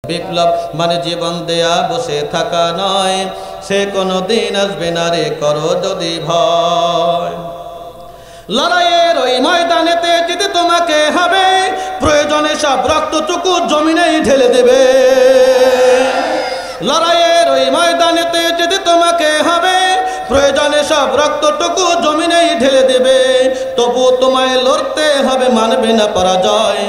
বিপ্লব মানে জীবন দেয়া বসে থাকা নয়, সে কোনো দিন আসবে না রে করো যদি ভয়। লড়াইয়ের ওই ময়দানেতে যেতে তোমাকে হবে, প্রয়োজনে সব রক্তটুকু জমিনেই ঢেলে দেবে। লড়াইয়ের ওই ময়দানেতে যেতে তোমাকে হবে, প্রয়োজনে সব রক্তটুকু জমিনেই ঢেলে দেবে। তবু তোমায় লড়তে হবে, মানবে না পরাজয়।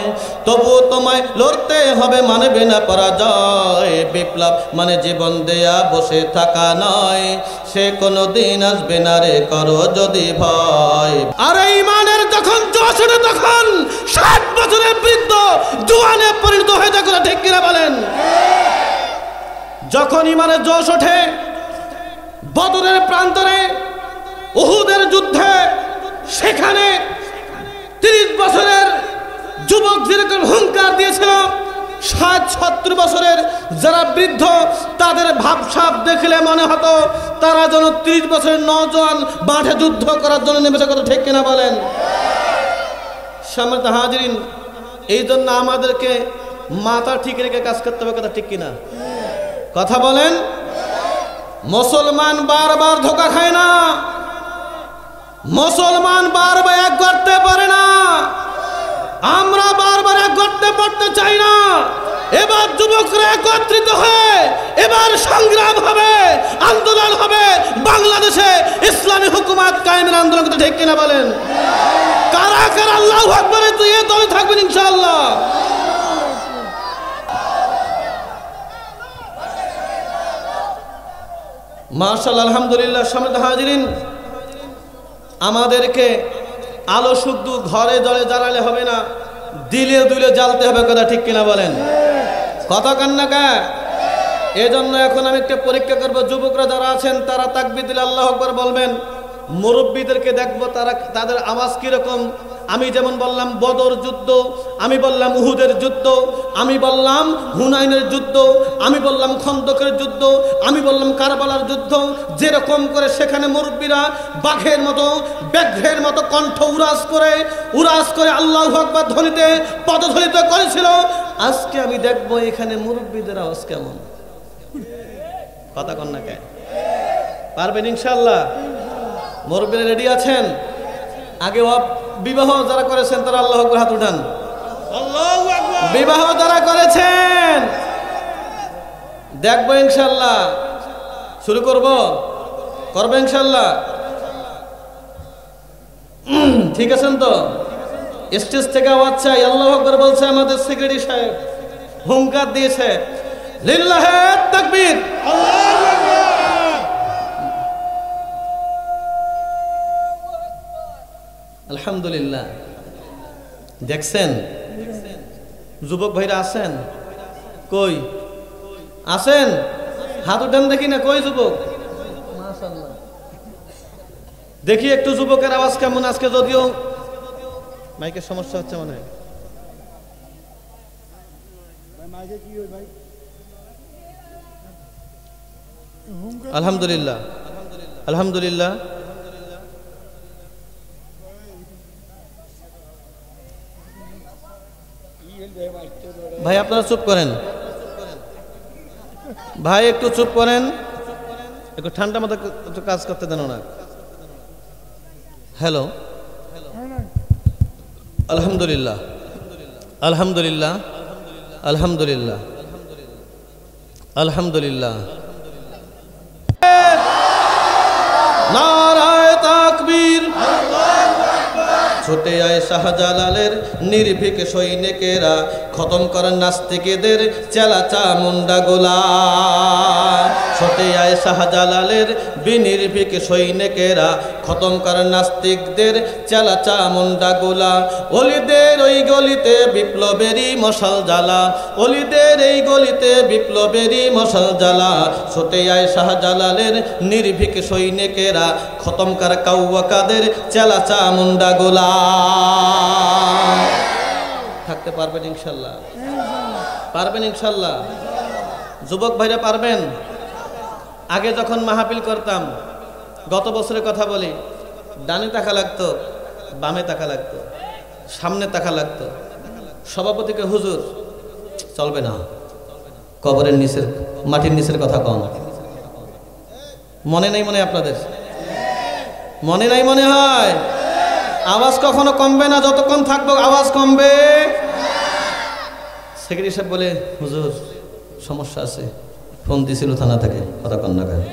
তবু তোমায় লড়তে হবে, মানবে না পরাজয়। বিপ্লব মানে জীবন দেয়া বসে থাকা নয়, সে কোনো দিন আসবে না রে করো যদি ভয়। আর ইমানের যখন জোশ ওঠে তখন 60 বছরের বৃদ্ধ জওয়ানে পরিণত হয়ে যায়, ঠিক কিনা বলেন? যখন ইমানের জোশ ওঠে, বদরের প্রান্তরে, উহুদের যুদ্ধে, সেখানে 30 বছরের যুবক যেরকম হুঙ্কার দিয়েছিল, 60-70 বছরের যারা বৃদ্ধ তাদের ভাবসাব দেখলে মনে হতো তারা যেন 30 বছরের নওজোয়ান মাঠে যুদ্ধ করার জন্য নেমেছে, কথা ঠিক কিনা বলেন? সম্মানিত হাজিরিন, এই জন্য আমাদেরকে মাথা ঠিক রেখে কাজ করতে হবে, কথা ঠিক কিনা? কথা বলেন। মুসলমান বারবার ধোঁকা খায় না, মুসলমান বারবার এক করতে পারে না, আমরা বারবার এক করতে পারতে চাই না। এবার যুবকরা একত্রিত হয়ে এবার সংগ্রাম হবে, আন্দোলন হবে, বাংলাদেশে ইসলামী হুকুমত কায়েমের আন্দোলন, করতে ঠিক কিনা বলেন? কারা কারা আল্লাহু আকবার তো এই দলে থাকবেন ইনশাআল্লাহ। মাশাআল্লাহ, আলহামদুলিল্লাহ। সম্মানিত হাজিরিন, আমাদেরকে আলো শুধু ঘরে জলে জ্বালালে হবে না, দিলে দুলে জ্বালতে হবে, কথা ঠিক কিনা বলেন? কথা কান্না কা। এজন্য এখন আমি একটা পরীক্ষা করব, যুবকরা যারা আছেন তারা তাকবীর দিলে আল্লাহু আকবার বলবেন। মুরব্বীদেরকে দেখবো তাদের আওয়াজ কিরকম। আমি যেমন বললাম বদর যুদ্ধ, আমি বললাম উহুদের যুদ্ধ, আমি বললাম হুনাইনের যুদ্ধ, আমি বললাম খন্দকের যুদ্ধ, আমি বললাম কারবালার যুদ্ধ, যেরকম করে সেখানে মুরব্বীরা বাঘের মতো ব্যাঘ্রের মতো কণ্ঠ উরাস করে আল্লাহু আকবার ধ্বনিতে পদধ্বনিত করেছিল, আজকে আমি দেখবো এখানে মুরব্বীদের আওয়াজ কেমন। কথা কন না কে? পারবেন ইনশাআল্লাহ? মুরব্বীরা রেডি আছেন? আগে বিবাহ যারা করেছেন তারা আল্লাহু আকবার হাত উঠান। আল্লাহু আকবার। বিবাহ যারা করেছেন দেখবো ইনশাআল্লাহ। শুরু করবো ইনশাআল্লাহ। ঠিক আছেন তো? স্টেজ থেকে আওয়াজ চাই, আল্লাহু আকবার বলছে আমাদের সেক্রেটারি সাহেব, হুঙ্কার দিয়েছে, লিল্লাহি তাকবীর, আল্লাহু আকবার। আলহামদুলিল্লাহ। দেখছেন যুবক ভাইরা আছেন? কই আছেন? হাত উঠান দেখি না, কই যুবক? মাশাআল্লাহ। দেখি একটু যুবকের আওয়াজ কেমন আজকে, যদিও মাইকের সমস্যা হচ্ছে মনে হয়। আলহামদুলিল্লাহ, আলহামদুলিল্লাহ। ভাই আপনারা চুপ করেন, ভাই একটু চুপ করেন, একটু ঠান্ডা মতো কাজ করতে দেন না। হ্যালো, আলহামদুলিল্লাহ, আলহামদুলিল্লাহ, আলহামদুলিল্লাহ, আলহামদুলিল্লাহ। নারায়ে তাকবীর। ছুটে আয় শাহজালালের নির্ভীক সৈনিকেরা, খতম করেন নাস্তিকদের চেলা চামুন্ডা গোলা। ছুটে আয় শাহজালালের বিনির্ভীক সৈনিকেরা, খতম করেন নাস্তিকদের চেলা চামুন্ডা গোলা। অলিদের ওই গলিতে বিপ্লবেরই মশাল জ্বালা, অলিদের এই গলিতে বিপ্লবেরই মশাল জ্বালা। ছুটে আয় শাহজালালের নির্ভীক সৈনিকেরা, খতম কর কাউয়াকাদের চেলা চামুন্ডা গোলা। থাকতে পারবেন ইনশাল্লাহ? পারবেন ইনশাল্লাহ? যুবক ভাইরা পারবেন? আগে যখন মাহফিল করতাম, গত বছরের কথা বলি, ডানে তাকা লাগতো, বামে তাকা লাগতো, সামনে তাকা লাগতো। সভাপতিকে হুজুর চলবে না, কবরের নিচের মাটির নিচের কথা কম মনে নেই মনে আপনাদের মনে নাই মনে হয় আওয়াজ কখনো কমবে না যতক্ষণ থাকবো আওয়াজ কমবে সেক্রেটারি সাহেব বলে হুজুর সমস্যা আছে ফোন দিছিল থানা থেকে কথা কন্যা গায়ে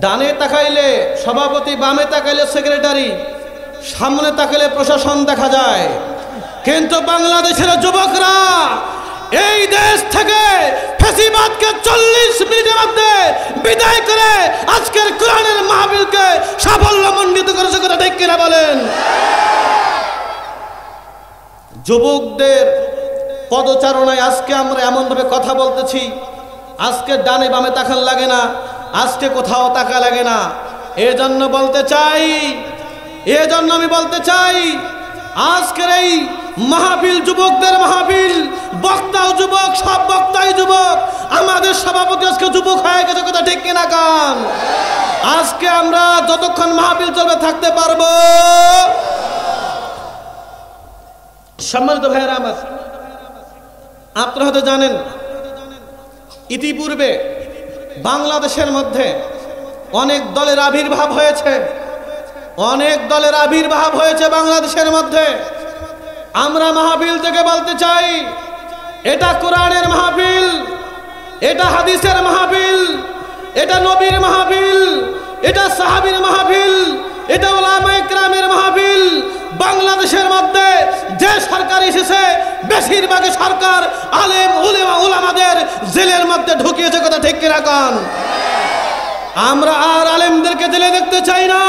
ডানে তাকাইলে সভাপতি বামে তাকাইলে সেক্রেটারি সামনে তাকাইলে প্রশাসন দেখা যায় কিন্তু বাংলাদেশের যুবকরা এই দেশ থেকে ফ্যাসিবাদকে 40 মিনিটের মধ্যে বিদায় করে আজকের কোরআনের মাহফিলকে সাফল্যমণ্ডিত করেছে কথা ঠিক কিনা বলেন যুবকদের পদচারণায় আজকে আমরা এমন ভাবে কথা বলতেছি আজকে ডানে বামে তাকান লাগে না আজকে কোথাও তাকা লাগে না এজন্য আমি বলতে চাই আজকের এই মাহফিল যুবকদের মাহফিল বক্তাও যুবক সব বক্তাই যুবক আমাদের সভাপতি আজকে যুবক হয়ে গেছে কথা ঠিক কিনা কান আজকে আমরা যতক্ষণ মাহফিল চলবে থাকতে পারবো সম্মানিত ভাইয়েরা আমার আপনারা হয়তো জানেন ইতিপূর্বে বাংলাদেশের মধ্যে অনেক দলের আবির্ভাব হয়েছে বাংলাদেশের মধ্যে আমরা মাহফিল থেকে বলতে চাই এটা কোরআনের মাহফিল এটা হাদিসের মাহফিল এটা নবীর মাহফিল এটা সাহাবীর মাহফিল এটা উলামায়ে কেরামের মাহফিল বাংলাদেশের মধ্যে যে সরকার এসেছে বেশিরভাগই সরকার আলেম উলামাদের জেলের মধ্যে ঢুকিয়েছে কথা ঠিক কি রাখুন আমরা আর আলেমদেরকে জেলে দেখতে চাই না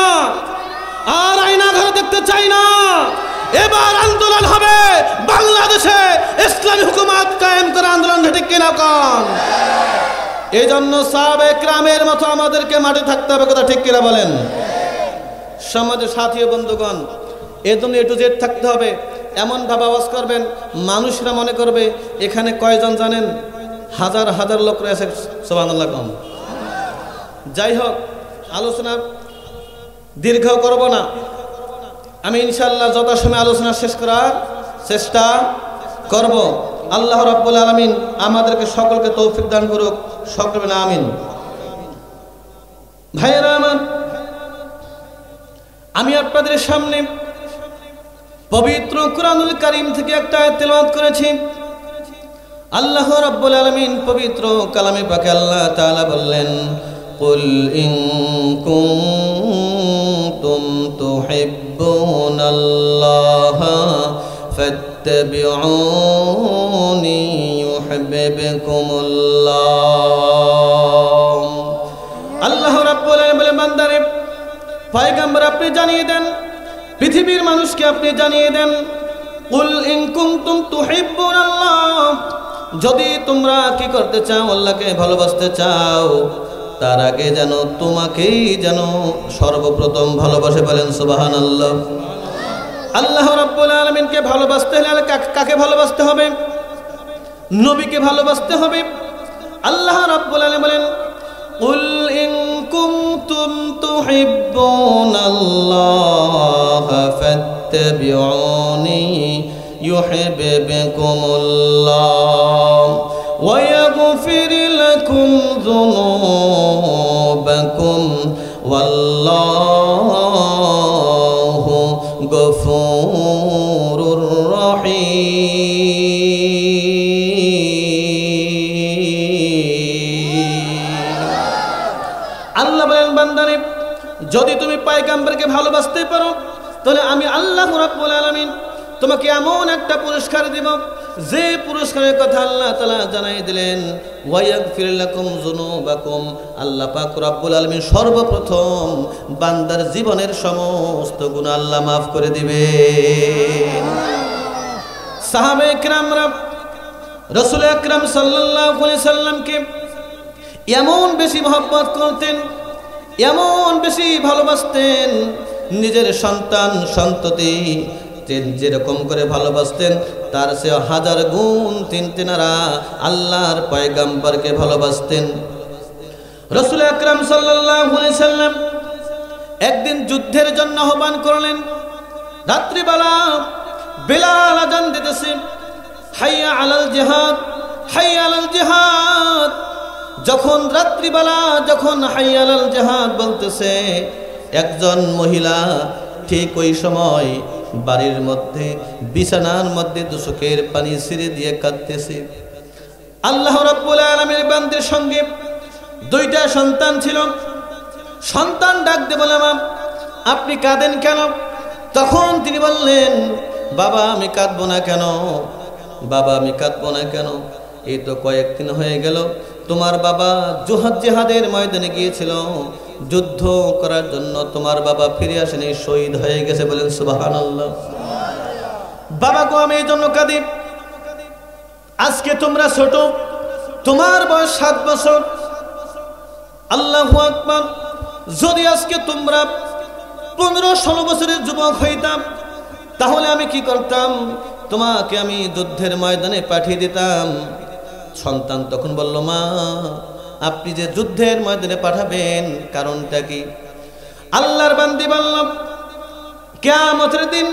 আর আয়না ঘরে দেখতে চাই না এবার আন্দোলন হবে বাংলাদেশে ইসলামী হুকুমত কায়েম করার আন্দোলন ঠিক কি রাখুন এইজন্য সাহাবায়ে কেরামের মতো আমাদেরকে মাঠে থাকতে হবে কথা ঠিক কিনা বলেন সমাজের সাথী বন্ধুগণ এজন্য একটু জেদ থাকতে হবে এমন ভাবে আওয়াজ করবেন মানুষরা মনে করবে এখানে কয়জন জানেন হাজার হাজার লোক রয়েছে সুবহানাল্লাহ কম যাই হোক আলোচনা দীর্ঘ করব না আমি ইনশাআল্লাহ যথাসময়ে আলোচনা শেষ করার চেষ্টা করব আল্লাহ রাব্বুল আলামিন আমাদেরকে সকলকে তৌফিক দান করুক সকলে বলেন আমিন ভাইয়েরা আমার আমি আপনাদের সামনে পবিত্র কুরআনুল কারীম থেকে একটা আয়াত তেলাওয়াত করেছি আল্লাহ রাব্বুল আলামিন পবিত্র কালামে পাকে আল্লাহ তাআলা বললেন কুল ইন কুনতুম তুহিব্বুনাল্লাহা ফাত্তাবিউনি ইউহিব্বুকুমুল্লাহ আল্লাহ রাব্বুল আলামিন বলেন বান্দারে পয়গম্বর আপনি জানিয়ে দেন পৃথিবীর মানুষকে আপনি জানিয়ে দেন কুল ইন কুনতুম তুহিব্বুনাল্লাহ যদি তোমরা কি করতে চাও আল্লাহকে ভালোবাসতে চাও তার আগে যেন তোমাকেই যেন সর্বপ্রথম ভালোবাসে বলেন সুবহানাল্লাহ আল্লাহ রাব্বুল আলামিনকে ভালোবাসতে হলে কাকে ভালোবাসতে হবে নবীকে ভালোবাসতে হবে আল্লাহ রাব্বুল আলামিন বলেন কুল ইন কুনতুম তুহিব্বুনাল্লাহা ফাত্তাবিউনি ইউহিব্বুকুমুল্লাহ ওয়া ইয়াগফির লাকুম যুনুবাকুম ওয়াল্লাহু গফুরুর রহিম আল্লাহ বলেন বান্দারে যদি তুমি পয়গম্বরকে ভালোবাসতে পারো তাহলে আমি আল্লাহ রাব্বুল আলামিন তোমাকে এমন একটা পুরস্কার দেব যে পুরস্কারের কথা আল্লাহ তাআলা জানাই দিলেন ওয়ায়াগফির লাকুম যুনুবাকুম আল্লাহ পাক রব্বুল আলামিন সর্বপ্রথম বান্দার জীবনের সমস্ত গুনাহ আল্লাহ maaf করে দিবেন সাহাবায়ে কেরামরা রাসূল আকরাম সাল্লাল্লাহু আলাইহি সাল্লামকে এমন বেশি মহব্বত করতেন এমন বেশি ভালোবাসতেন নিজের সন্তান সন্ততি যেরকম করে ভালোবাসতেন তার সে হাজার গুণ তিনারা আল্লাহর পয়গম্বরকে ভালোবাসতেন রাসূল আকরাম সাল্লাল্লাহু আলাইহি সাল্লাম একদিন যুদ্ধের জন্য আহ্বান করলেন রাত্রিবেলা বিলাল আযান দিতেছে হাইয়া আলাল জিহাদ হাইয়া আলাল জিহাদ, যখন রাত্রিবেলা যখন হাইয়া আলাল জিহাদ বলতেছে, একজন মহিলা ঠিক ওই সময় বাড়ির মধ্যে বিছানার মধ্যে দুচোখের পানি ছিঁড়ে দিয়ে কাঁদতেছে। আল্লাহ রাব্বুল আলামিনের বান্দার সঙ্গে দুইটা সন্তান ছিল। সন্তান ডাক দিয়ে বলে, মা আপনি কাঁদেন কেন? তখন তিনি বললেন, বাবা আমি কাঁদবো না কেন, বাবা আমি কাঁদবো না কেন, এই তো কয়েকদিন হয়ে গেল তোমার বাবা জিহাদের ময়দানে গিয়েছিল, যুদ্ধ করার জন্য তোমার বাবা ফিরে আসেনি, শহীদ হয়ে গেছে। বলেন সুবহানাল্লাহ। বাবা গো আমি এই জন্য কাঁদি, আজকে তোমরা ছোট, তোমার বয়স 7 বছর। আল্লাহু আকবার। যদি আজকে তোমরা 15-16 বছরের যুবক হইতাম, তাহলে আমি কি করতাম? তোমাকে আমি যুদ্ধের ময়দানে পাঠিয়ে দিতাম। সন্তান তখন বলল, মা আপনি যে যুদ্ধের ময়দানে পাঠাবেন কারণটা কি? আল্লাহর বান্দি বলল, কিয়ামতের দিন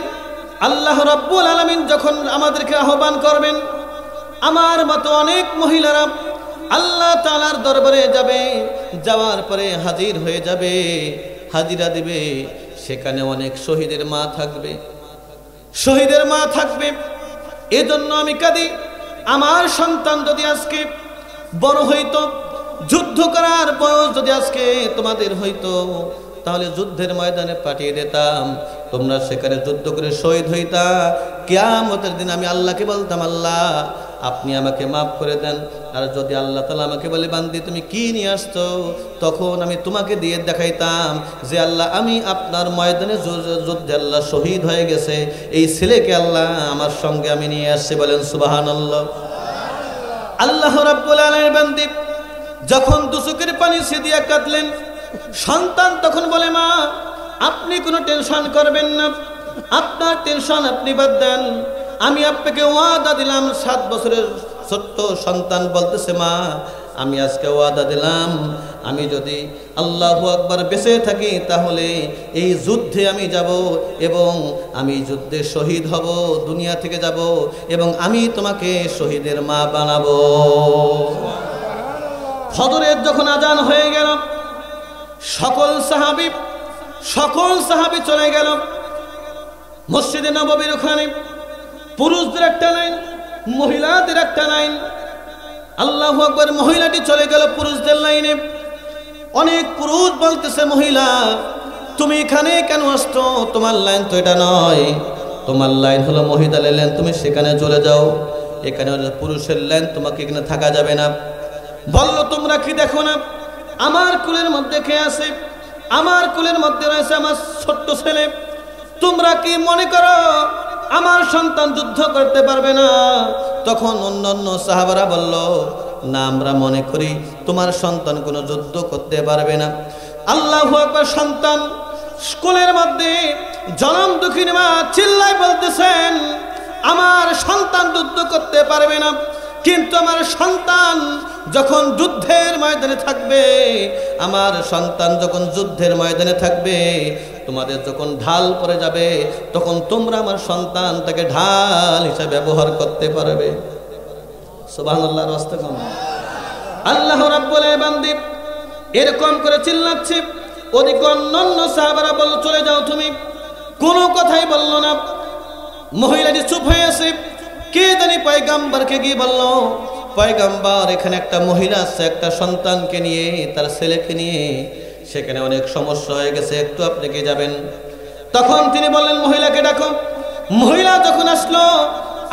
আল্লাহ রাব্বুল আলামিন যখন আমাদেরকে আহ্বান করবেন, আমার মতো অনেক মহিলারা আল্লাহ তাআলার দরবারে যাবে, যাওয়ার পরে হাজির হয়ে যাবে, হাজিরা দিবে। সেখানে অনেক শহীদের মা থাকবে, শহীদের মা থাকবে। এজন্য আমি কাঁদি, আমার সন্তান যদি আজকে বড় হইতো, যুদ্ধ করার বয়স যদি আজকে তোমাদের হইতো, তাহলে যুদ্ধের ময়দানে পাঠিয়ে দিতাম, তোমরা সেখানে যুদ্ধ করে শহীদ হইতা। কিয়ামতের দিন আমি আল্লাহকে বলতাম, আল্লাহ আপনি আমাকে মাফ করে দেন। আর যদি আল্লাহ তাআলা আমাকে বলে, বান্দি তুমি কি নিয়ে আসছো, তখন আমি তোমাকে দিয়ে দেখাইতাম যে আল্লাহ আমি আপনার ময়দানে যুদ্ধে আল্লাহ শহীদ হয়ে গেছে, এই ছেলেকে আল্লাহ আমার সঙ্গে আমি নিয়ে আসছি। বলেন সুবহানাল্লাহ। আল্লাহ রাব্বুল আলামিনের বান্দি যখন দুচোখের পানি ছিঁড়ে কাঁদলেন, সন্তান তখন বলে, মা আপনি কোনো টেনশন করবেন না, আপনার টেনশন আপনি বাদ দেন, আমি আপনাকে ওয়াদা দিলাম। 7 বছরের ছোট্ট সন্তান বলতেছে, মা আমি আজকে ওয়াদা দিলাম, আমি যদি আল্লাহু আকবার বেঁচে থাকি তাহলে এই যুদ্ধে আমি যাব এবং আমি যুদ্ধে শহীদ হব, দুনিয়া থেকে যাব এবং আমি তোমাকে শহীদের মা বানাবো। ফজরের যখন আজান হয়ে গেল, সকল সাহাবী চলে গেল মসজিদে নববীর ওখানে। পুরুষদের একটা লাইন, মহিলাদের একটা লাইন। আল্লাহু আকবার। মহিলাটি চলে গেল পুরুষদের লাইনে। অনেক পুরুষ বলতেছে, মহিলা তুমি এখানে কেন আসছো? তোমার লাইন তো এটা নয়, তোমার লাইন হলো মহিলাদের লাইন, তুমি সেখানে চলে যাও, এখানে পুরুষের লাইন, তোমাকে এখানে থাকা যাবে না। বলল, তোমরা কি দেখো না আমার কুলের মধ্যে কে আছে? আমার কুলের মধ্যে রয়েছে আমার ছোট্ট ছেলে। তোমরা কি মনে করো আমার সন্তান যুদ্ধ করতে পারবে না? তখন অন্যান্য সাহাবারা বলল, না আমরা মনে করি তোমার সন্তান কোনো যুদ্ধ করতে পারবে না। আল্লাহু আকবার। সন্তান স্কুলের মধ্যে জনম দুঃখিনী মা চিল্লায় বলতেছেন, আমার সন্তান যুদ্ধ করতে পারবে না, কিন্তু আমার সন্তান যখন যুদ্ধের ময়দানে থাকবে, আমার সন্তান যখন যুদ্ধের ময়দানে থাকবে, তোমাদের যখন ঢাল পড়ে যাবে, তখন তোমরা আমার সন্তানটাকে ঢাল হিসেবে ব্যবহার করতে পারবে। সুবহানাল্লাহ। রাস্তা কম। আল্লাহ রাব্বুল আলামিন বান্দি এরকম করে চিল্লাচ্ছে। ওদিকে অন্যান্য সাহাবারা বলল, চলে যাও তুমি। কোনো কথাই বলল না। মহিলাটি চুপ হয়ে আছে। কে জানি পয়গম্বরকে গিয়ে বলল, পয়গম্বর এখানে একটা মহিলা আছে, একটা সন্তানকে নিয়ে, তার ছেলেকে নিয়ে সেখানে অনেক সমস্যা হয়ে গেছে, একটু আপনি কি যাবেন? তখন তিনি বললেন, মহিলাকে ডাকো। মহিলা যখন আসলো,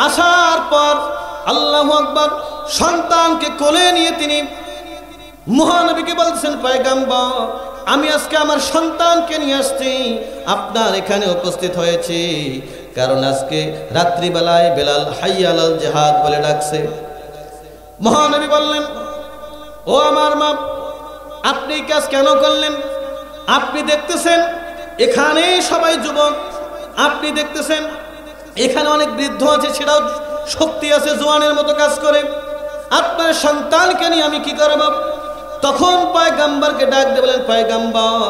আসার পর আল্লাহু আকবার, সন্তানকে কোলে নিয়ে তিনি মহানবীকে বলছেন, পয়গম্বর আমি আজকে আমার সন্তানকে নিয়ে আসছি, আপনার এখানে উপস্থিত হয়েছি, কারণ আজকে রাত্রিবেলায় বেলাল হাইয়া আলাল জিহাদ বলে ডাকছে। মহানবী বললেন, ও আমার মা, আপনি কাজ কেন করলেন? আপনি দেখতেছেন এখানে সবাই যুবক, আপনি দেখতেছেন এখানে অনেক বৃদ্ধ আছে, সেটাও শক্তি আছে, জোয়ানের মতো কাজ করে, আপনার সন্তানকে নিয়ে আমি কি করব? তখন পয়গম্বরকে ডাক দিয়ে বলেন, পয়গম্বর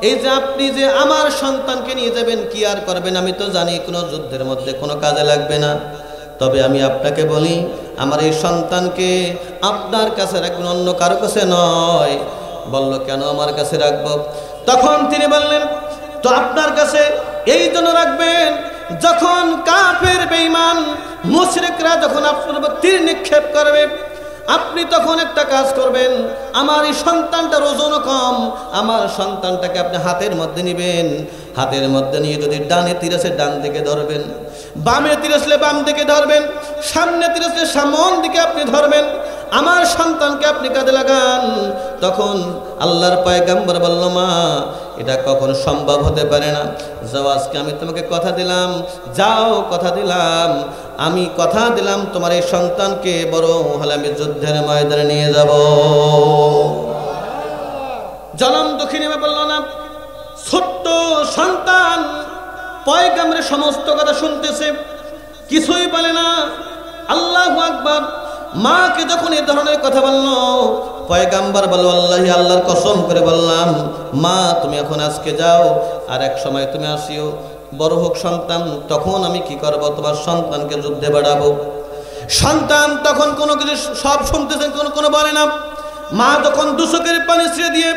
এই যে আপনি যে আমার সন্তানকে নিয়ে যাবেন, কি আর করবেন আমি তো জানি কোনো যুদ্ধের মধ্যে কোনো কাজে লাগবে না, তবে আমি আপনাকে বলি আমার এই সন্তানকে আপনার কাছে রাখবেন, অন্য কারো কাছে নয়। বলল, কেন আমার কাছে রাখবো? তখন তিনি বললেন, তো আপনার কাছে এই জন্য রাখবেন, যখন কাফের বেঈমান মুশরিকরা যখন আপনার উপর তীর নিক্ষেপ করবে, আপনি তখন একটা কাজ করবেন, আমার এই সন্তানটার ওজনও কম, আমার সন্তানটাকে আপনি হাতের মধ্যে নেবেন। হাতের মধ্যে নিয়ে যদি ডানে তীর আসে ডান দিকে ধরবেন, বামে তীর আসলে বাম দিকে ধরবেন, সামনে তীর আসলে সামন দিকে আপনি ধরবেন। আমার সন্তানকে আপনি কাজে লাগান। তখন আল্লাহর পয়গম্বর বলল, মা এটা কখনো সম্ভব হতে পারে না। যাও, আজকে আমি তোমাকে কথা দিলাম, যাও কথা দিলাম, আমি কথা দিলাম তোমার এই সন্তানকে বড় হলে আমি যুদ্ধের ময়দানে নিয়ে যাব। জনম দক্ষিণে বলল না, ছোট্ট সন্তান পয়গম্বরের সমস্ত কথা শুনতেছে, কিছুই বলে না। আল্লাহু আকবার। মাকে যখন এই ধরনের কথা বলল, পয়গম্বর বলল, আল্লাহি, আল্লাহর কসম করে বললাম, মা তুমি এখন আজকে যাও, আর এক সময় তুমি আসিও, বড় হোক সন্তান, তখন আমি কি করব, তোমার সন্তানকে যুদ্ধে বাড়াবো। সন্তান তখন কোনো কিছু সব শুনতেছেন, কোনো বলে না। মা তখন দুচোখের পানি ছেড়ে দিয়ে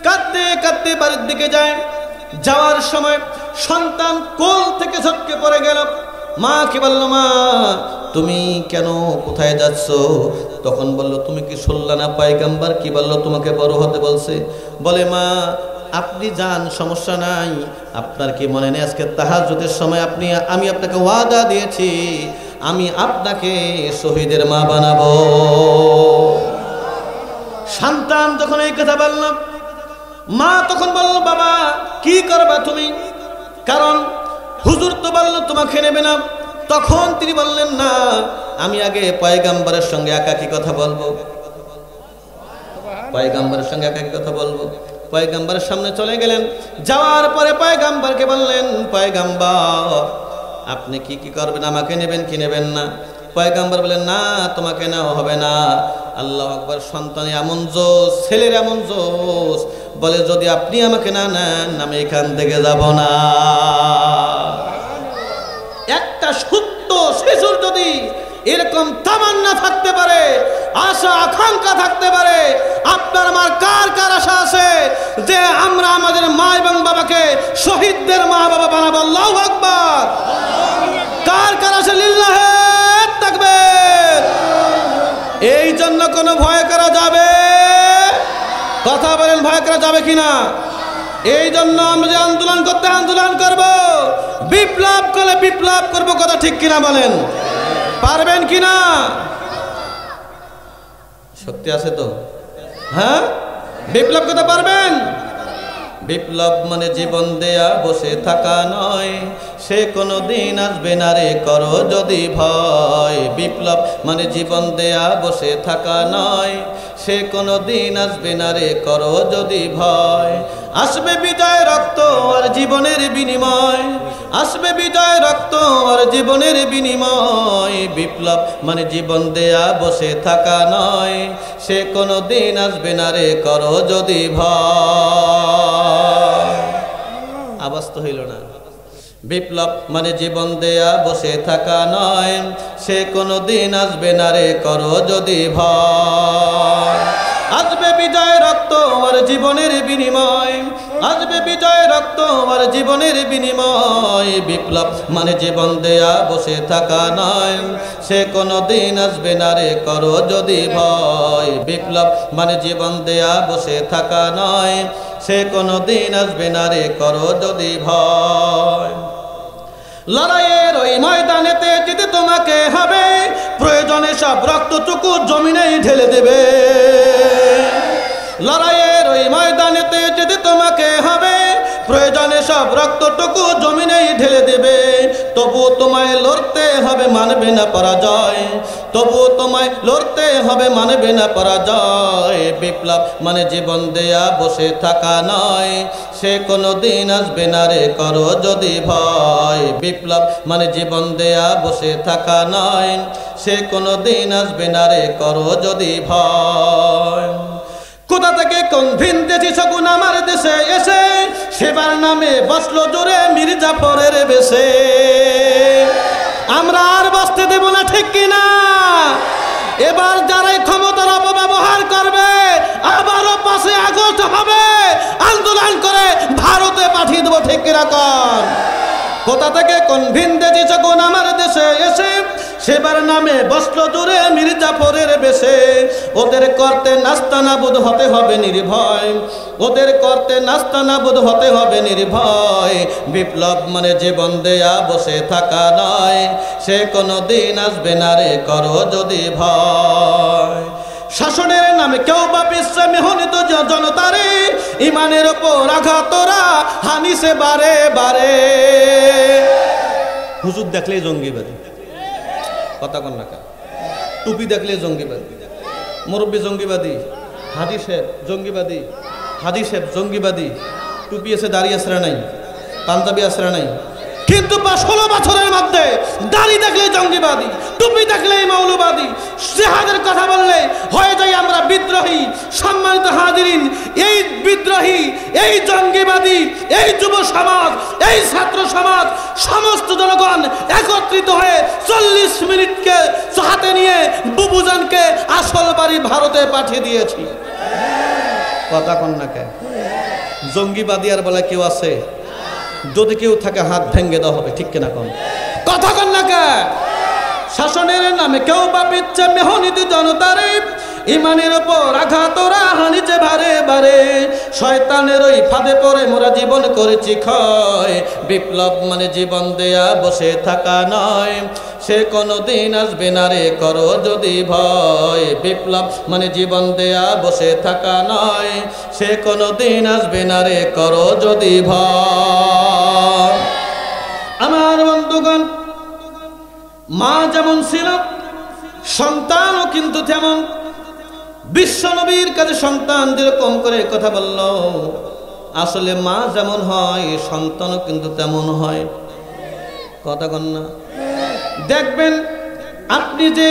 কাঁদতে কাঁদতে বাড়ির দিকে যায়। যাওয়ার সময় সন্তান কোল থেকে ঝটকে পড়ে গেল। মা কি বলল, মা তুমি কেন, কোথায় যাচ্ছ? তখন বলল, তুমি কি শুনলা না পয়গম্বর কি বলল, তোমাকে বড় হতে বলছে? বলে, মা আপনি যান, সমস্যা নাই। আপনার কি মনে নেই আজকে তাহাজ্জুদের সময় আমি আপনাকে ওয়াদা দিয়েছি, আমি আপনাকে শহীদের মা বানাবো। সন্তান যখন এই কথা বলল, মা তখন বলল, বাবা কি করবা তুমি? কারণ হুজুর তো বলল তোমাকে নেবে না। তখন তিনি বললেন, না আমি আগে পয়গম্বরের সঙ্গে একাকী কথা বলবো, পয়গম্বরের সঙ্গে একাকী কথা বলবো। পয়গম্বরের সামনে চলে গেলেন। যাওয়ার পরে পয়গম্বরকে বললেন, পয়গম্বর আপনি কি কি করবেন, আমাকে নেবেন কি নেবেন না? পয়গম্বর বলেন, না তোমাকে নেওয়া হবে না। আল্লাহু আকবার। সন্তান এমন জোশ, ছেলের এমন জোশ, বলে যদি আপনি আমাকে না নেন আমি এখান থেকে যাব না। একটা সুস্থ শিশুর যদি এরকম তামান্না থাকতে পারে, আশা আকাঙ্ক্ষা থাকতে পারে, আপনার আমার কার কার আশা আছে যে আমরা আমাদের মা এবং বাবাকে শহীদদের মা বাবা বানাবো? আল্লাহু আকবার। কার কার আশা? লিল্লাহে তাকবীর। এই জন্য কোনো ভয় করা যাবে? কথা বলেন, ভয় করা যাবে কিনা? এই জন্য আমরা যে আন্দোলন করতে আন্দোলন করব, বিপ্লব করলে বিপ্লব করব, কথা ঠিক কিনা বলেন? পারবেন কিনা? শক্তি আছে তো? হ্যাঁ, বিপ্লব করতে পারবেন? বিপ্লব মানে জীবন দেয়া বসে থাকা নয়, সে কোনো দিন আসবে না রে করো যদি ভয়। বিপ্লব মানে জীবন দেয়া বসে থাকা নয়, সে কোনো দিন আসবে না রে করো যদি ভয়। আসবে বিজয় রক্ত আর জীবনের বিনিময়, আসবে বিজয় রক্ত আর জীবনের বিনিময়। বিপ্লব মানে জীবন দেয়া বসে থাকা নয়, সে কোনো দিন আসবে না রে করো যদি ভয়। আওয়াজ তো হইল না। বিপ্লব মানে জীবন দেয়া বসে থাকা নয়, সে কোনো দিন আসবে না রে করো যদি ভয়। আসবে বিজয় রক্ত আর জীবনের বিনিময়, আসবে বিজয় রক্ত আর জীবনের বিনিময়। বিপ্লব মানে জীবন দেয়া বসে থাকা নয়, সে কোনো দিন আসবে না রে করো যদি ভয়। বিপ্লব মানে জীবন দেয়া বসে থাকা নয়, সে কোনো দিন আসবে না রে করো যদি ভয়। লড়াইয়ের ওই ময়দানেতে যেতে তোমাকে হবে, প্রয়োজনে সব রক্তটুকু জমিনেই ঢেলে দেবে। লড়াইয়ের ওই ময়দানেতে যেতে তোমাকে হবে, প্রয়োজনে সব রক্তটুকু জমিনেই ঢেলে দেবে। তবু তোমায় লড়তে হবে, মানবে না পরাজয়, তবু তোমায় লড়তে হবে, মানবে না পরাজয়। বিপ্লব মানে জীবন দেয়া বসে থাকা নয়, সে কোনো দিন আসবে না রে করো যদি ভয়। বিপ্লব মানে জীবন দেয়া বসে থাকা নয়, সে কোনো দিন আসবে না রে করো যদি ভয়। কোথা থেকে কোন ভিনদেশি শকুন আমার দেশে এসে সেবার নামে বসলো জোরে মির্জাফরের বেশে। আমরা আর বসতে দেব না, ঠিক কিনা? এবার যারাই ক্ষমতার অপব্যবহার করবে আবারও 5 আগস্ট হবে, আন্দোলন করে ভারতে পাঠিয়ে দেবো, ঠিক কিনা কন? কোথা থেকে কোন ভিনদেশি যখন আমার দেশে এসে সেবার নামে বসলো দূরে মির্জাফরের বেশে, ওদের করতে নাস্তানাবুদ হতে হবে নির্ভয়, ওদের করতে নাস্তানাবুদ হতে হবে নির্ভয়। বিপ্লব মানে জীবন দেয়া বসে থাকা নয়, সে কোনো দিন আসবে না রে করো যদি ভয়। শাসনের নামে কেউ বা বিশ্বে মেহনত জনতারে, ইমানের ওপর আঘাতরা হানিসে বারে বারে। হুজুর দেখলেই জঙ্গিবাদী, কথা কন না কা? টুপি দেখলে জঙ্গিবাদী, মুরব্বী জঙ্গিবাদী, হাজি সাহেব জঙ্গিবাদী, হাজি সাহেব জঙ্গিবাদী, টুপি এসে দাঁড়িয়ে আসরা নাই, পাঞ্জাবি আসরা নাই, কিন্তু 16 বছরের মধ্যে দাড়ি দেখলে জঙ্গিবাদী, টুপি দেখলেই মৌলবাদী, জিহাদের কথা বললে হয়ে যাই আমরা বিদ্রোহী। সম্মানিত হাজিরিন, এই বিদ্রোহী, এই জঙ্গিবাদী, এই যুব সমাজ, এই ছাত্র সমাজ, সমস্ত জনগণ একত্রিত হয়ে 40 মিনিটকে হাতে নিয়ে বুবুজানকে আসল বাড়ি ভারতে পাঠিয়ে দিয়েছি। কথা কন না কে? জঙ্গিবাদী আর বলে কেউ আছে? যদি কেউ থাকে হাত ভেঙে দেওয়া হবে, ঠিক কিনা কোন? কথা কন না কে? শাসনের নামে কেউ বা পিচ্ছে মেহনতি জনতারে, ইমানের ওপর আঘাতরা হানিছে বারে বারে। শয়তানের ওই ফাঁদে পড়ে মোরা জীবন করেছি ক্ষয়। বিপ্লব মানে জীবন দেয়া বসে থাকা নয়, সে কোনো দিন আসবে না রে করো যদি ভয়। বিপ্লব মানে জীবন দেয়া বসে থাকা নয়, সে কোনো দিন আসবে না রে করো যদি ভয়। আমার বন্ধুগণ, মা যেমন ছিল সন্তানও কিন্তু তেমন। বিশ্বনবীর কাছে সন্তান যেরকম করে কথা বলল, আসলে মা যেমন হয় সন্তানও কিন্তু তেমন হয়। কথা কন না? দেখবেন আপনি যে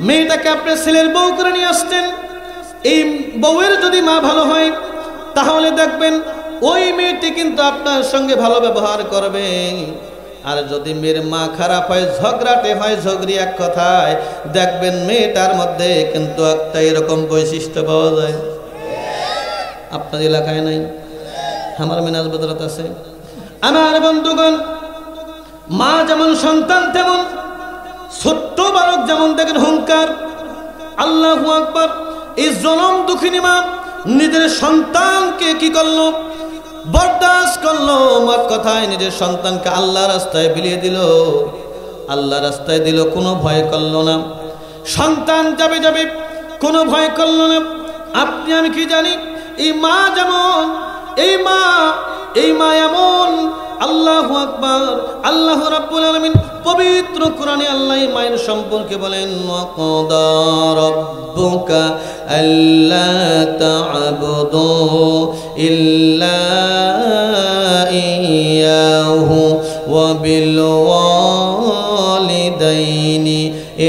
মেয়েটাকে আপনার ছেলের বউ করে নিয়ে আসছেন, এই বউয়ের যদি মা ভালো হয় তাহলে দেখবেন ওই মেয়েটি কিন্তু আপনার সঙ্গে ভালো ব্যবহার করবে। আর যদি মেয়ের মা খারাপ হয়, ঝগড়াটে হয়, ঝগড়ি এক কথায়, দেখবেন মেয়েটার মধ্যে কিন্তু একটা এরকম বৈশিষ্ট্য পাওয়া যায়। আপনার এলাকায় নাই? আমার মিনাজ বদরত আছে। আমার বন্ধুগণ, মা যেমন সন্তান তেমন। ছোট্ট বালক যেমন দেখেন হুঙ্কার, আল্লাহু আকবার। এই জনম দুঃখিনী মা নিজের সন্তানকে কি করলো? বরদাস্ত করলো। মত কথায় নিজের সন্তানকে আল্লাহ রাস্তায় বিলিয়ে দিল, আল্লাহ রাস্তায় দিল, কোনো ভয় করলো না। সন্তান যাবে যাবে, কোনো ভয় করলো না। আপনি আমি কি জানি এই মা যেমন, এই মা এমন। আল্লাহু আকবার। আল্লাহ রাব্বুল আলামিন পবিত্র কোরআনে আল্লাহ মায়ের সম্পর্কে বলেন, ওয়াকাদা রাব্বুকা আল্লা তা'বুদু ইল্লা ইয়্যাহু ওয়া বিল ওয়ালিদাইনি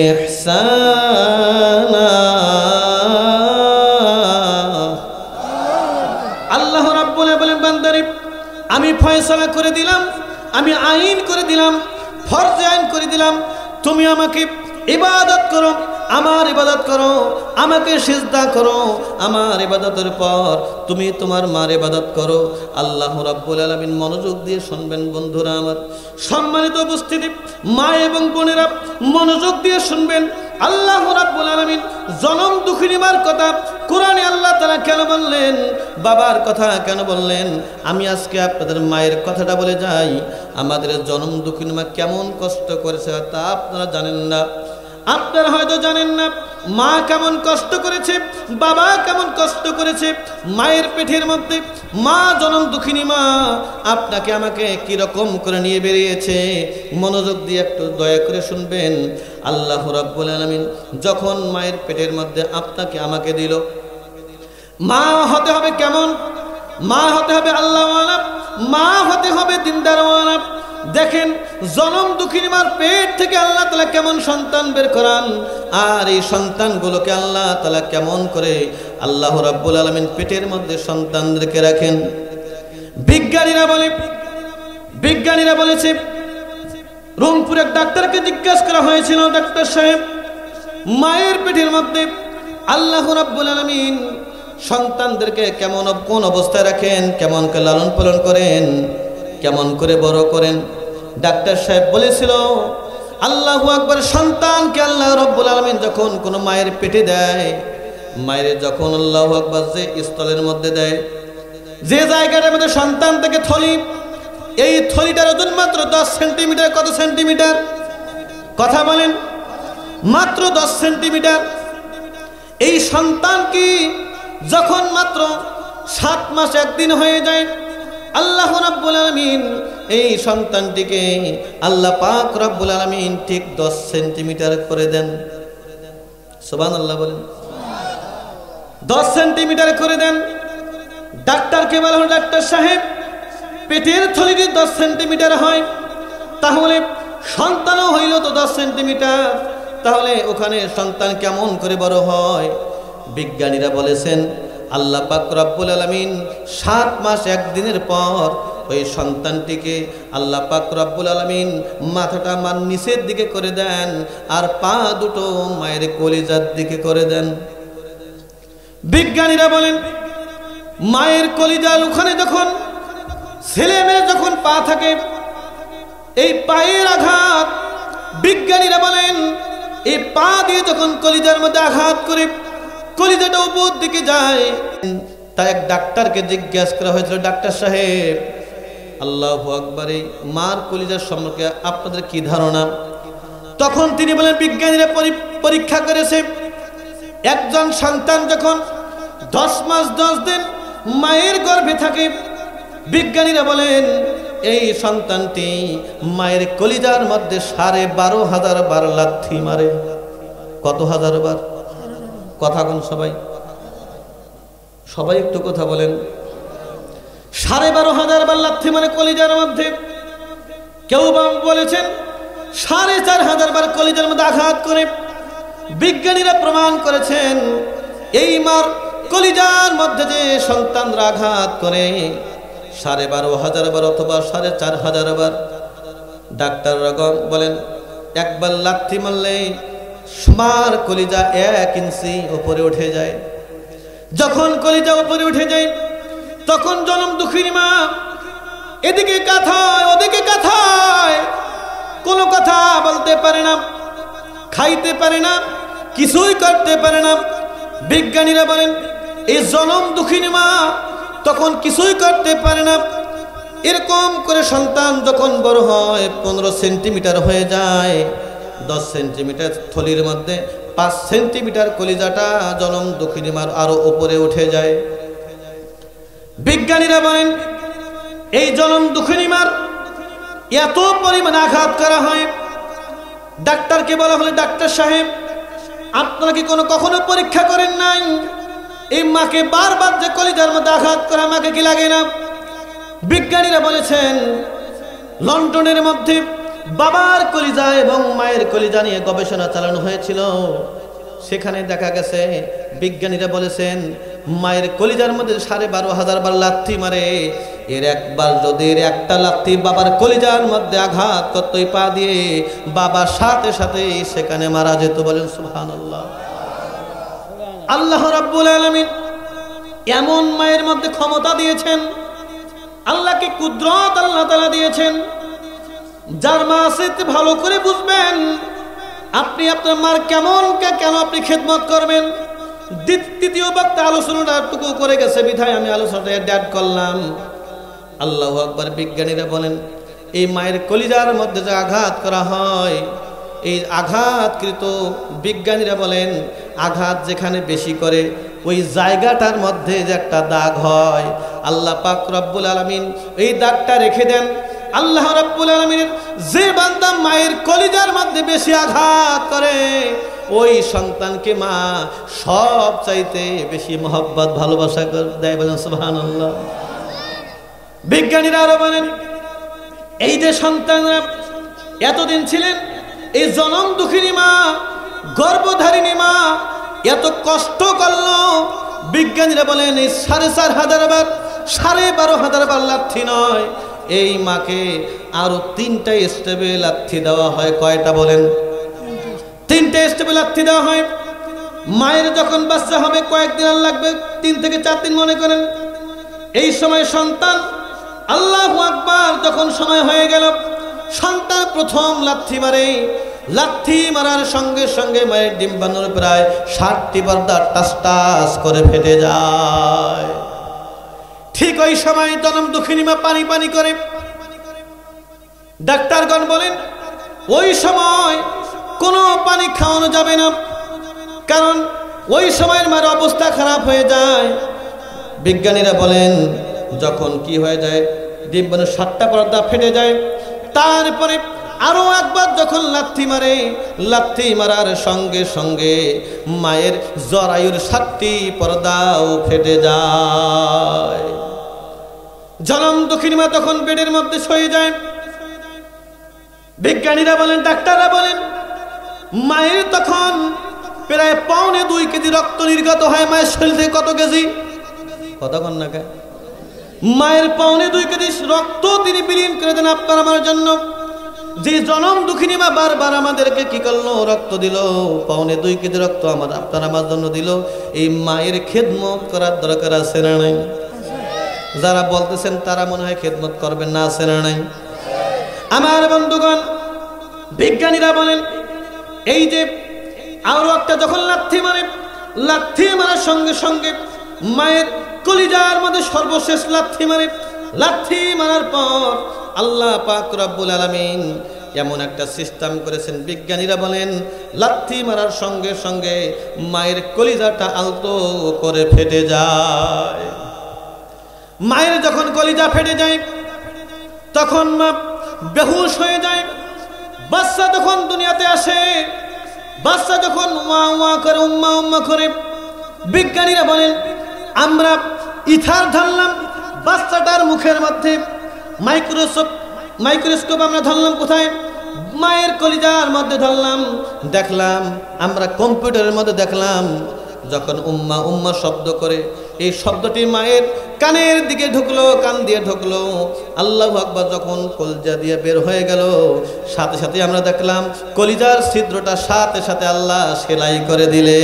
ইহসানা। আল্লাহ রাব্বুল বলেন, বান্দারে আমি ফয়সালা করে দিলাম, আমি আইন করে দিলাম, ফরজ আইন করে দিলাম, তুমি আমাকে ইবাদত করো, আমার ইবাদত করো, আমাকে সিজদা করো, আমার ইবাদতের পর তুমি তোমার মার ইবাদত করো। আল্লাহ রাব্বুল আলামিন মনোযোগ দিয়ে শুনবেন বন্ধুরা আমার, সম্মানিত উপস্থিতি মা এবং বোনেরা মনোযোগ দিয়ে শুনবেন। আল্লাহ রাব্বুল আলামিন জনম দুঃখিনী মার কথা কোরআনে আল্লাহ তাআলা কেন বললেন, বাবার কথা কেন বললেন? আমি আজকে আপনাদের মায়ের কথাটা বলে যাই। আমাদের জনম দুঃখিনী মা কেমন কষ্ট করেছে তা আপনারা জানেন না। আপনারা হয়তো জানেন না মা কেমন কষ্ট করেছে, বাবা কেমন কষ্ট করেছে। মায়ের পেটের মধ্যে মা জনম দুঃখিনী মা আপনাকে আমাকে কিরকম করে নিয়ে বেরিয়েছে, মনোযোগ দিয়ে একটু দয়া করে শুনবেন। আল্লাহ রাব্বুল আলামিন যখন মায়ের পেটের মধ্যে আপনাকে আমাকে দিল, মা হতে হবে কেমন? মা হতে হবে আল্লাহওয়ালা, মা হতে হবে দিনদারওয়ালা। দেখেন জনম দুঃখিনী মার পেট থেকে আল্লাহ তাআলা কেমন সন্তান বের করান, আর এই সন্তানগুলোকে আল্লাহ তাআলা কেমন করে আল্লাহ রাব্বুল আলামিন পেটের মধ্যে সন্তানদেরকে রাখেন। বিজ্ঞানীরা বলেছে, রংপুর এক ডাক্তারকে জিজ্ঞাসা করা হয়েছিল, ডাক্তার সাহেব মায়ের পেটের মধ্যে আল্লাহ রাব্বুল আলামিন সন্তানদেরকে কেমন কোন অবস্থায় রাখেন, কেমন করে লালন পালন করেন, কেমন করে বড় করেন। ডাক্তার সাহেব বলেছিল আল্লাহু আকবার, সন্তানকে আল্লাহ রাব্বুল আলামিন যখন কোন মায়ের পেটে দেয়, মায়ের যখন আল্লাহু আকবার যে স্থলের মধ্যে দেয়, যে জায়গাটার মধ্যে সন্তান থেকে থলি, এই থলিটার ওজন মাত্র 10 সেন্টিমিটার। কত সেন্টিমিটার? কথা বলেন, মাত্র 10 সেন্টিমিটার। এই সন্তান কি যখন মাত্র 7 মাস 1 দিন হয়ে যায়, আল্লাহ রাব্বুল আলামিন এই সন্তানটিকে আল্লাহ পাক রাব্বুল আলামিন ঠিক 10 সেন্টিমিটার করে দেন। সুবহানাল্লাহ বলেন, 10 সেন্টিমিটার করে দেন। ডাক্তারকে বলা হলো, ডাক্তার সাহেব পেটের থলি যদি 10 সেন্টিমিটার হয়, তাহলে সন্তানও হইল তো 10 সেন্টিমিটার, তাহলে ওখানে সন্তান কেমন করে বড় হয়? বিজ্ঞানীরা বলেছেন আল্লাহ পাক রব্বুল আলামিন 7 মাস 1 দিনের পর ওই সন্তানটিকে আল্লাহ পাক রব্বুল আলামিন মাথাটা মার নিচের দিকে করে দেন, আর পা দুটো মায়ের কলিজার দিকে করে দেন। বিজ্ঞানীরা বলেন মায়ের কলিজার ওখানে যখন ছেলে মেয়ে যখন পা থাকে, এই পায়ের আঘাত, বিজ্ঞানীরা বলেন এই পা দিয়ে যখন কলিজার মধ্যে আঘাত করে কলিজাটা উপর দিকে যায়। তাই এক ডাক্তারকে জিজ্ঞাসা করা হয়েছিল, ডাক্তার সাহেব আল্লাহু আকবার, এই মার কলিজার সম্পর্কে আপনাদের কি ধারণা? তখন তিনি বলেন বিজ্ঞানীরা পরীক্ষা করেছে, একজন সন্তান যখন 10 মাস 10 দিন মায়ের গর্ভে থাকে, বিজ্ঞানীরা বলেন এই সন্তানটি মায়ের কলিজার মধ্যে 12,500 বার লাথি মারে। কত হাজার বার? কথা কোন সবাই, সবাই একটু কথা বলেন। 12,500 বার লাথি মারে কলিজার মধ্যে। কেউ বলেছেন 4,500 বার কলিজার মধ্যে আঘাত করে। বিজ্ঞানীরা প্রমাণ করেছেন এই মার কলিজার মধ্যে যে সন্তানরা আঘাত করে 12,500 বার অথবা 4,500 বার। ডাক্তাররা বলেন একবার লাথি মারলে মার কলিজা 1 ইঞ্চি উপরে উঠে যায়। যখন কলিজা উপরে উঠে যায় তখন জনম দুঃখিনী মা এদিকে কাঁথায় ওদিকে কাঁথায়, কোনো কথা বলতে পারে না, খাইতে পারে না, কিছুই করতে পারে না। বিজ্ঞানীরা বলেন এই জনম দুঃখিনী মা তখন কিছুই করতে পারে না। এরকম করে সন্তান যখন বড় হয় 15 সেন্টিমিটার হয়ে যায়, 10 সেন্টিমিটার থলির মধ্যে 5 সেন্টিমিটার কলিজাটা জনম দুঃখিনী মার আরো উপরে উঠে যায়। বিজ্ঞানীরা বলেন এই জনম দুঃখিনী মার এত পরিমাণ আঘাত করা হয়। ডাক্তারকে বলা হলে, ডাক্তার সাহেব আপনারা কি কখনো পরীক্ষা করেন নাই এই মাকে বারবার যে কলিজার মধ্যে আঘাত করা মাকে কি লাগে না? বিজ্ঞানীরা বলেছেন লন্ডনের মধ্যে বাবার কলিজা এবং মায়ের কলিজা নিয়ে গবেষণা চালানো হয়েছিল। সেখানে দেখা গেছে বিজ্ঞানীরা বলেছেন মায়ের কলিজার মধ্যে 12,500 বার লাথি মারে, এর একবার যদি একটা লাথি বাবার কলিজার মধ্যে আঘাত করতই পা দিয়ে, বাবা সাথে সাথে সেখানে মারা যেত। বলেন সুবহানাল্লাহ। আল্লাহ রাব্বুল আলামিন এমন মায়ের মধ্যে ক্ষমতা দিয়েছেন, আল্লাহকে কুদরত আল্লাহ তাআলা দিয়েছেন। যার মা আছে ভালো করে বুঝবেন আপনি আপনার মার কেন আপনি খেদমত করবেন। দ্বিতীয় বক্তা আলোচনাটা টুকু করে গেছে বিধায় আমি আলোচনাটা অ্যাড করলাম। আল্লাহু আকবার। বিজ্ঞানীরা বলেন এই মায়ের কলিজার মধ্যে যে আঘাত করা হয়, এই আঘাতকৃত, বিজ্ঞানীরা বলেন আঘাত যেখানে বেশি করে ওই জায়গাটার মধ্যে যে একটা দাগ হয়, আল্লাহ পাক রব্বুল আলামিন এই দাগটা রেখে দেন। আল্লাহ রাব্বুল আলামিনের যে বান্দা মায়ের কলিজার মধ্যে বেশি আঘাত করে ওই সন্তানকে মা সব চাইতে বেশি মহব্বত ভালোবাসা দেয়। বলেন সুবহানাল্লাহ। বিজ্ঞানীরা আরো বলেন এই যে সন্তানরা এতদিন ছিলেন এই জনম দুঃখিনী মা, গর্ভধারিণী মা এত কষ্ট করলো, বিজ্ঞানীরা বলেন এই 4,500 বার 12,500 বার লাথি নয়, এই মাকে আরো 3টা স্টেপে লাথি দেওয়া হয়। কয়টা বলেন? 3টে স্টেপে লাথি দেওয়া হয়। মায়ের যখন বাচ্চা হবে কয়েকদিন আর লাগবে, 3 থেকে 4 দিন মনে করেন। এই সময় সন্তান আল্লাহু আকবার যখন সময় হয়ে গেল, সন্তান প্রথম লাথি মারে। লাথি মারার সঙ্গে সঙ্গে মায়ের ডিম্বাণুর প্রায় 60টি পর্দা টাস টাস করে ফেটে যায়। ঠিক ওই সময় জনম দুঃখিনী মা পানি পানি করে। ডাক্তারগণ বলেন ওই সময় কোনো পানি খাওয়ানো যাবে না, কারণ ওই সময়ের মার অবস্থা খারাপ হয়ে যায়। বিজ্ঞানীরা বলেন যখন কি হয়ে যায়, ডিম্বাণুর 60টা পর্দা ফেটে যায়, তারপরে আরো একবার যখন লাথি মারে, লাথি মারার সঙ্গে সঙ্গে মায়ের জরায়ুর 7টি পর্দাও ফেটে যায়। জনম দুঃখিনী মা তখন বেডের মধ্যে শুয়ে যায়। বিজ্ঞানীরা বলেন, ডাক্তাররা বলেন, মায়ের তখন প্রায় 1.25 কেজি রক্ত নির্গত হয়। মায়ের শরীর থেকে কত কেজি? কতক্ষণ না কে? মায়ের 1.25 কেজি রক্ত তিনি বিলীন করে দেন আপনার আমার জন্য। যে জনম দুঃখিনী মা বারবার আমাদেরকে কি করলো? রক্ত দিল, 1.25 কেজি রক্ত আপনার আমার জন্য দিল। এই মায়ের খেদমত করার দরকার আছে না নাই? যারা বলতেছেন তারা মনে হয় খেদমত করবেন না, আছে না নাই? আমার বন্ধুগণ, বিজ্ঞানীরা বলেন এই যে আরো একটা যখন লাথি মারে, লাথি মারার সঙ্গে সঙ্গে মায়ের কলিজার মধ্যে সর্বশেষ লাথি মারে। লাথি মারার পর আল্লাহ পাক রব্বুল আলামিন এমন একটা সিস্টেম করেছেন, বিজ্ঞানীরা বলেন লাথি মারার সঙ্গে সঙ্গে মায়ের কলিজাটা আলতো করে ফেটে যায়। মায়ের যখন কলিজা ফেটে যায় তখন মা বেহুশ হয়ে যায়। বাচ্চা যখন দুনিয়াতে আসে, বাচ্চা যখন ওয়া ওয়া করে, উম্মা উম্মা করে, বিজ্ঞানীরা বলেন আমরা ইথার ধরলাম বাচ্চাটার মুখের মধ্যে, মাইক্রোস্কোপ আমরা ধরলাম কোথায়? মায়ের কলিজার মধ্যে ধরলাম। দেখলাম আমরা কম্পিউটারের মধ্যে দেখলাম যখন উম্মা উম্মা শব্দ করে, এই শব্দটি মায়ের কানের দিকে ঢুকলো, কান দিয়ে ঢুকলো। আল্লাহু আকবার যখন কলিজা দিয়ে বের হয়ে গেল, সাথে সাথে আমরা দেখলাম কলিজার ছিদ্রটা সাথে সাথে আল্লাহ সেলাই করে দিলে।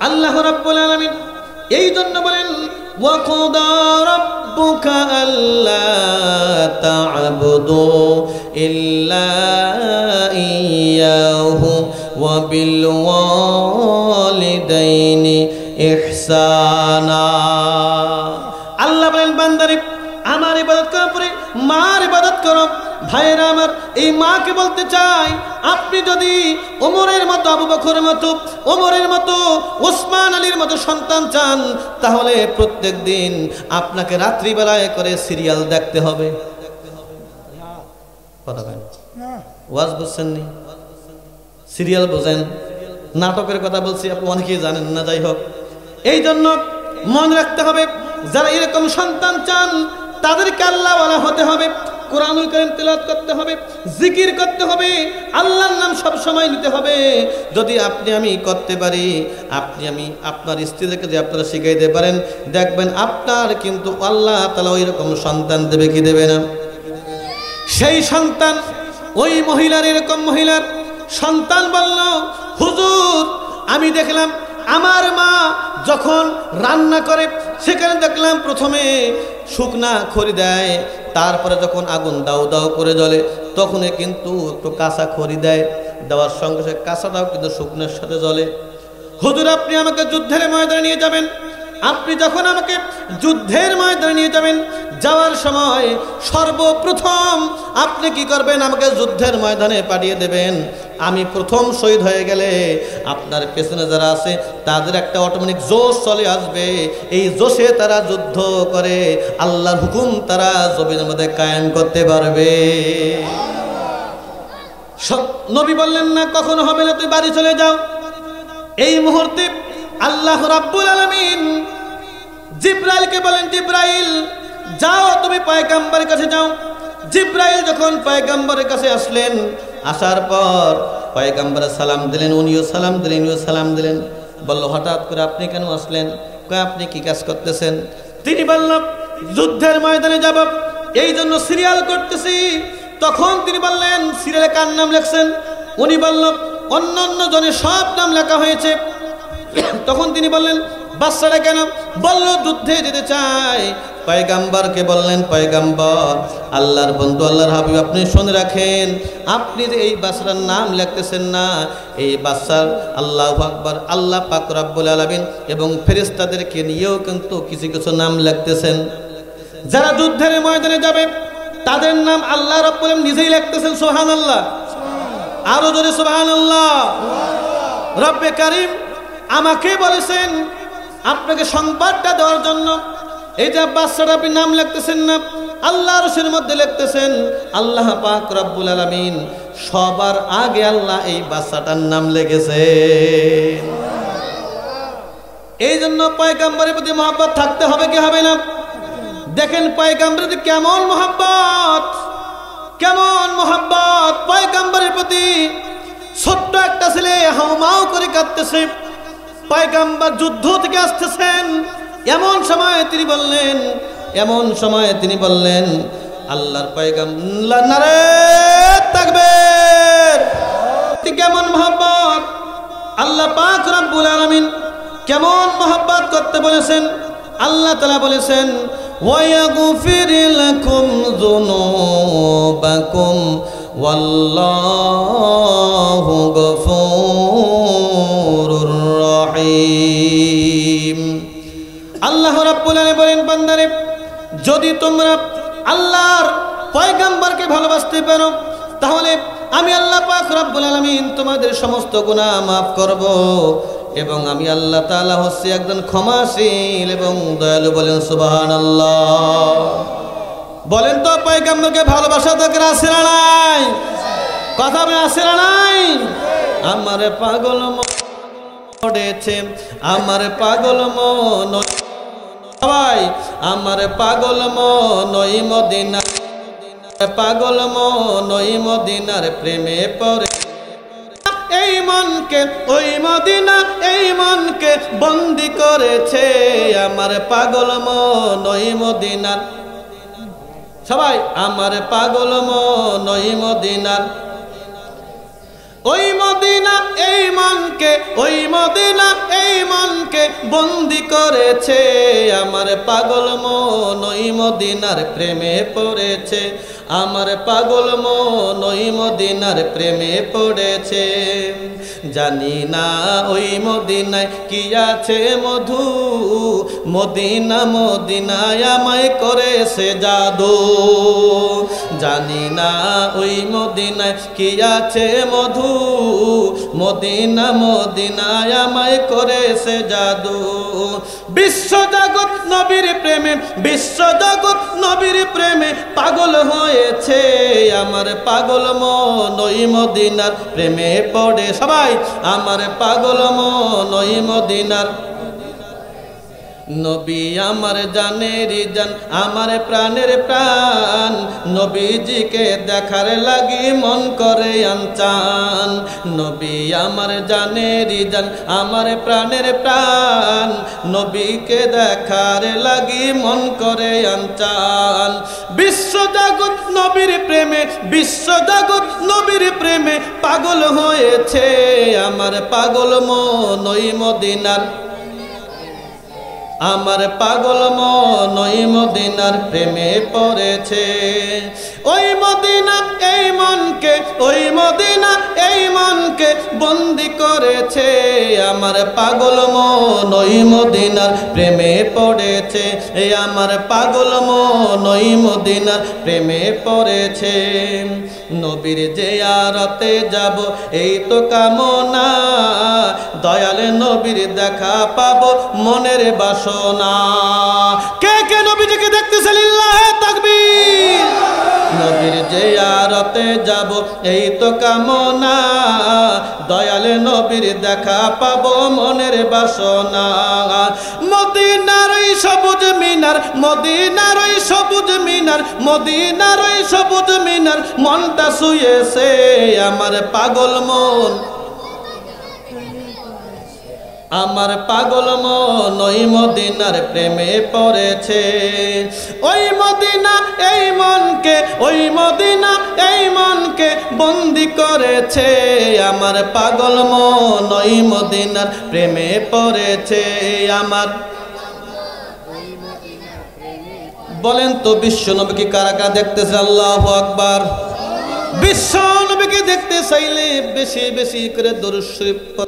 আল্লাহ রাব্বুল আলামিন এই জন্য বলেন ওয়া ক্বাদা রাব্বুকা আল্লা তা'বুদু ইল্লা ইয়্যাহু ওয়া বিল ওয়ালিদাইনি ইহসানা। আল্লাহ বলেন বান্দারে আমার ইবাদত করার পরে মার ইবাদত করো। ভাইরা আমার, এই মাকে বলতে চাই, আপনি যদি ওমরের মতো, আবু বকরের মতো, ওমরের মতো, ওসমান আলীর মতো সন্তান চান, তাহলে প্রত্যেক দিন আপনাকে রাত্রিবেলায় করে সিরিয়াল দেখতে হবে। কথা বলেন, ওয়াজ বুঝছেন নি? সিরিয়াল বোঝেন? নাটকের কথা বলছি, আপনি অনেকেই জানেন না। যাই হোক, এই জন্য মনে রাখতে হবে, যারা এরকম সন্তান চান তাদেরকে আল্লাহওয়ালা হতে হবে, কোরআনুল কারীম তেলাওয়াত করতে হবে, জিকির করতে হবে, আল্লাহর নাম সব সময় নিতে হবে। যদি আপনি আমি করতে পারি, আপনি আমি আপনার স্ত্রীদেরকে যদি আপনারা শিখাইতে পারেন, দেখবেন আপনার কিন্তু আল্লাহ তাআলা ওই রকম সন্তান দেবে কি দেবে না? সেই সন্তান, ওই মহিলার, এরকম মহিলার সন্তান বলল, হুজুর আমি দেখলাম আমার মা যখন রান্না করে সেখানে দেখলাম প্রথমে শুকনা খড়ি দেয়, তারপরে যখন আগুন দাউ দাউ করে জ্বলে তখনই কিন্তু একটু কাঁচা খড়ি দেয়, দেওয়ার সঙ্গে সঙ্গে কাঁচাটাও কিন্তু শুকনোর সাথে জ্বলে। হুজুর আপনি আমাকে যুদ্ধের ময়দানে নিয়ে যাবেন, আপনি যখন আমাকে যুদ্ধের ময়দানে নিয়ে যাবেন, যাওয়ার সময় সর্বপ্রথম আপনি কি করবেন? আমাকে যুদ্ধের ময়দানে পাঠিয়ে দেবেন। আমি প্রথম শহীদ হয়ে গেলে আপনার পেছনে যারা আছে তাদের একটা অটোমেটিক জোশ চলে আসবে, এই জোশে তারা যুদ্ধ করে আল্লাহর হুকুম তারা জমিনের মধ্যে কায়েম করতে পারবে। নবী বললেন না কখনো হবে না, তুই বাড়ি চলে যাও। এই মুহূর্তে আল্লাহ রাব্বুল আলামিন জিব্রাইলকে বলেন, জিব্রাইল যাও তুমি পয়গম্বরের কাছে যাও। জিব্রাইল যখন পয়গম্বরের কাছে আসলেন, আসার পর পয়গম্বর সালাম দিলেন, উনিও সালাম দিলেন, উনিও সালাম দিলেন। বলল হঠাৎ করে আপনি কেন আসলেন? কয় আপনি কি কাজ করতেছেন? তিনি বললেন যুদ্ধের ময়দানে যাব, এই জন্য সিরিয়াল করতেছি। তখন তিনি বললেন সিরিয়ালে কার নাম লেখছেন? উনি বলল অন্য জনের সব নাম লেখা হয়েছে। তখন তিনি বললেন বাচ্চাটা কেন? বলল যুদ্ধে যেতে চাই। পয়গাম্বরকে বললেন পয়গাম্বর, আল্লাহর বন্ধু, আল্লাহর হাবিব, আপনি শুনে রাখেন, আপনি যে এই বাচ্চার নাম লিখতেছেন না, এই বাচ্চার আল্লাহু আকবার, আল্লাহ পাক রব্বুল আলামিন এবং ফেরেশতাদেরকে নিয়েও কিন্তু কিছু কিছু নাম লিখতেছেন। যারা যুদ্ধের ময়দানে যাবে তাদের নাম আল্লাহ রব্বুল আলামিন নিজেই লিখতেছেন। সুবহানাল্লাহ, আরো জোরে সুবহানাল্লাহ। রব্বে কারীম আমাকে বলেছেন আপনাকে সংবাদটা দেওয়ার জন্য, এই যে বাচ্চাটা আপনি নাম লিখতেছেন না, আল্লাহর আরশের মধ্যে লিখতেছেন, আল্লাহ পাক রব্বুল আলামিন সবার আগে আল্লাহ এই বাচ্চাটার নাম লিখেছে। এই জন্য পয়গম্বরের প্রতি মহব্বত থাকতে হবে কি হবে না? দেখেন পয়গম্বরের প্রতি কেমন মহব্বত, কেমন মহব্বত পয়গম্বরের প্রতি। ছোট্ট একটা ছেলে হাউমাউ করে কাঁদতেছে, পয়গম্বর যুদ্ধ থেকে আসতেছেন। এমন সময় তিনি বললেন আল্লাহর পয়গম্বর, নারে তাকবীর। কেমন মহব্বত আল্লাহ পাক রব্বুল আলামিন কেমন মহব্বত করতে বলেছেন। আল্লাহ তাআলা বলেছেন ওয়ায়াগফির লাকুম যুনুবাকুম ওয়াল্লাহু গফুরুর রহিম। আল্লাহ রাব্বুল আলামিন বলেন বান্দারে, যদি তোমরা আল্লাহর পয়গম্বরকে ভালোবাসতে পারো তাহলে আমি আল্লাহ পাক রব্বুল আলামিন তোমাদের সমস্ত গুনাহ মাফ করব, এবং আমি আল্লাহ তাআলা হচ্ছি একজন ক্ষমাশীল এবং দয়ালু। বলেন সুবহানাল্লাহ। বলেন তো পয়গম্বরকে ভালোবাসা দরকার আছে না নাই? কথা বলে আছে না নাই? আমার পাগল মনেছে, আমার পাগল মন, সবাই আমার পাগল মনই মদিনা, পাগল মনই মদিনার প্রেমে পড়ে। এই মনকে ওই মদিনা, এই মনকে বন্দি করেছে আমার পাগল মনই মদিনার। সবাই আমার পাগল মনই মদিনার। ওই মদিনা এই মনকে, ওই মদিনা এই মনকে বন্দি করেছে আমার পাগল মন ওই মদিনার প্রেমে পড়েছে, আমার পাগল মন ওই মদিনার প্রেমে পড়েছে। জানি না ওই মদিনায় কি আছে মধু, মদিনা মদিনায় আমায় করেছে জাদু। জানি না ওই মদিনায় কি আছে মধু, মদিনা মদিনায় আমায় করেছে জাদু। বিশ্বজগৎ নবীর প্রেমে, বিশ্বজগৎ নবীর প্রেমে পাগল হয়েছে আমার পাগল মন ওই মদিনার প্রেমে পড়ে। সবাই আমার পাগল মন ওই মদিনার। নবী আমার জানেরই জান, আমার প্রাণের প্রাণ, নবীজিকে দেখার লাগি মন করে আনচান। নবী আমার জানেরই জান, আমার প্রাণের প্রাণ, নবীকে দেখার লাগি মন করে আনচান। বিশ্বজগৎ নবীর প্রেমে, বিশ্বজগৎ নবীর প্রেমে পাগল হয়েছে আমার পাগল মন ওই মদিনার, আমার পাগল মন ওই মদিনার প্রেমে পড়েছে। ওই মদিনা এই মনকে, ওই মদিনা এই মনকে বন্দি করেছে আমার পাগল মন ওই মদিনার প্রেমে পড়েছে। এই আমার পাগল মন ওই মদিনার প্রেমে পড়েছে। নবীর জিয়ারতে যাব এই তো কামনা, দয়াল নবীর দেখা পাবো মনের বাসনা। কে কে নবীজিকে দেখতেছে? লিল্লাহে তাকবীর। নবীর জিয়ারতে যাব এই তো কামনা, দয়াল নবীর দেখা পাবো মনের বাসনা। মদিনার ওই সবুজ মিনার, মদিনার ওই সবুজ মিনার, মদিনার ওই সবুজ মিনার মনটা শুয়েছে আমার পাগল মন। আমার পাগল মন ওই মদিনার প্রেমে পড়েছে। ওই মদিনা এই মনকে, ওই মদিনা এই মনকে বন্দি করেছে। আমার পাগল মন ওই মদিনার প্রেমে পড়েছে। আমার বলেন তো বিশ্ব নবীকে কারা কারা দেখতেছে? আল্লাহু আকবার। বিশ্ব নবীকে দেখতে চাইলে বেশি বেশি করে দরুদ শরীফ